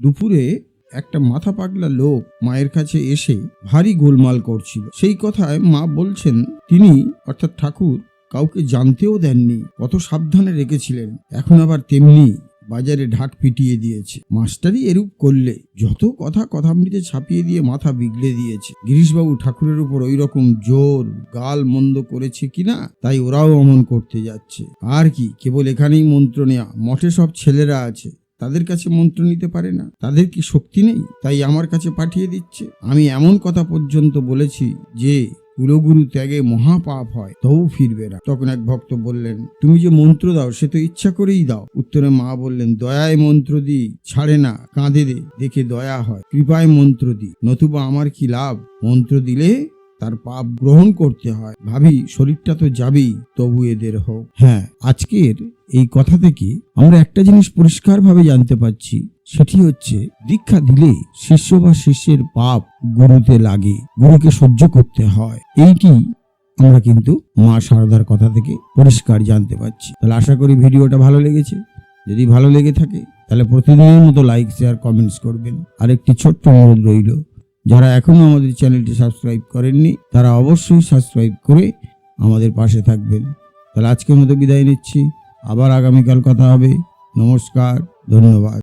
দুপুরে একটা মাথা পাগলা লোক মায়ের কাছে এসে ভারী গোলমাল করছিল। সেই কথায় মা বলছেন তিনি অর্থাৎ ঠাকুর কাউকে জানতেও দেননি, কত সাবধানে রেখেছিলেন। এখন আবার তেমনি বাজারে ঢাক পিটিয়ে দিয়েছে। মাস্টারই এরূপ করলে যত কথা কথামৃতে ছাপিয়ে দিয়ে মাথা বিগড়ে দিয়েছে। গিরিশবাবু ঠাকুরের উপর ওই রকম জোর গাল মন্দ করেছে কিনা, তাই ওরাও অমন করতে যাচ্ছে। আর কি, কেবল এখানেই মন্ত্র নেয়া। মঠে সব ছেলেরা আছে, তাদের কাছে মন্ত্র নিতে পারে না? তাদের কি শক্তি নেই? তাই আমার কাছে পাঠিয়ে দিচ্ছে। আমি এমন কথা পর্যন্ত বলেছি যে কুলগুরু ত্যাগে মহাপাপ হয়, তবু ফিরবে না। তখন এক ভক্ত বললেন, তুমি যে মন্ত্র দাও সে তো ইচ্ছা করেই দাও। উত্তরে মা বললেন, দয়ায় মন্ত্র দিই, ছাড়ে না, কাঁদে দেখে দয়া হয়, কৃপায় মন্ত্র দিই, নতুবা আমার কি লাভ? মন্ত্র দিলে তার পাপ গ্রহণ করতে হয়। ভাবি শরীরটা তো যাবেই, তবু এদের হোক। হ্যাঁ, আজকের এই কথা থেকে আমরা একটা জিনিস পরিষ্কারভাবে জানতে পারছি, সেটি হচ্ছে দীক্ষা দিলে শিষ্য বা শিষ্যের পাপ গুরুতে লাগে, গুরুকে সহ্য করতে হয়। এইটি আমরা কিন্তু মা শারদার কথা থেকে পরিষ্কার জানতে পারছি। তাহলে আশা করি ভিডিওটা ভালো লেগেছে। যদি ভালো লেগে থাকে তাহলে প্রতিদিনের মতো লাইক, শেয়ার, কমেন্টস করবেন। আর একটি ছোট্ট অনুরোধ রইল, যারা এখনো আমাদের চ্যানেলটি সাবস্ক্রাইব করেননি তারা অবশ্যই সাবস্ক্রাইব করে আমাদের পাশে থাকবেন। তাহলে আজকের মতো বিদায় নিচ্ছি, আবার আগামীকাল কথা হবে। নমস্কার, ধন্যবাদ।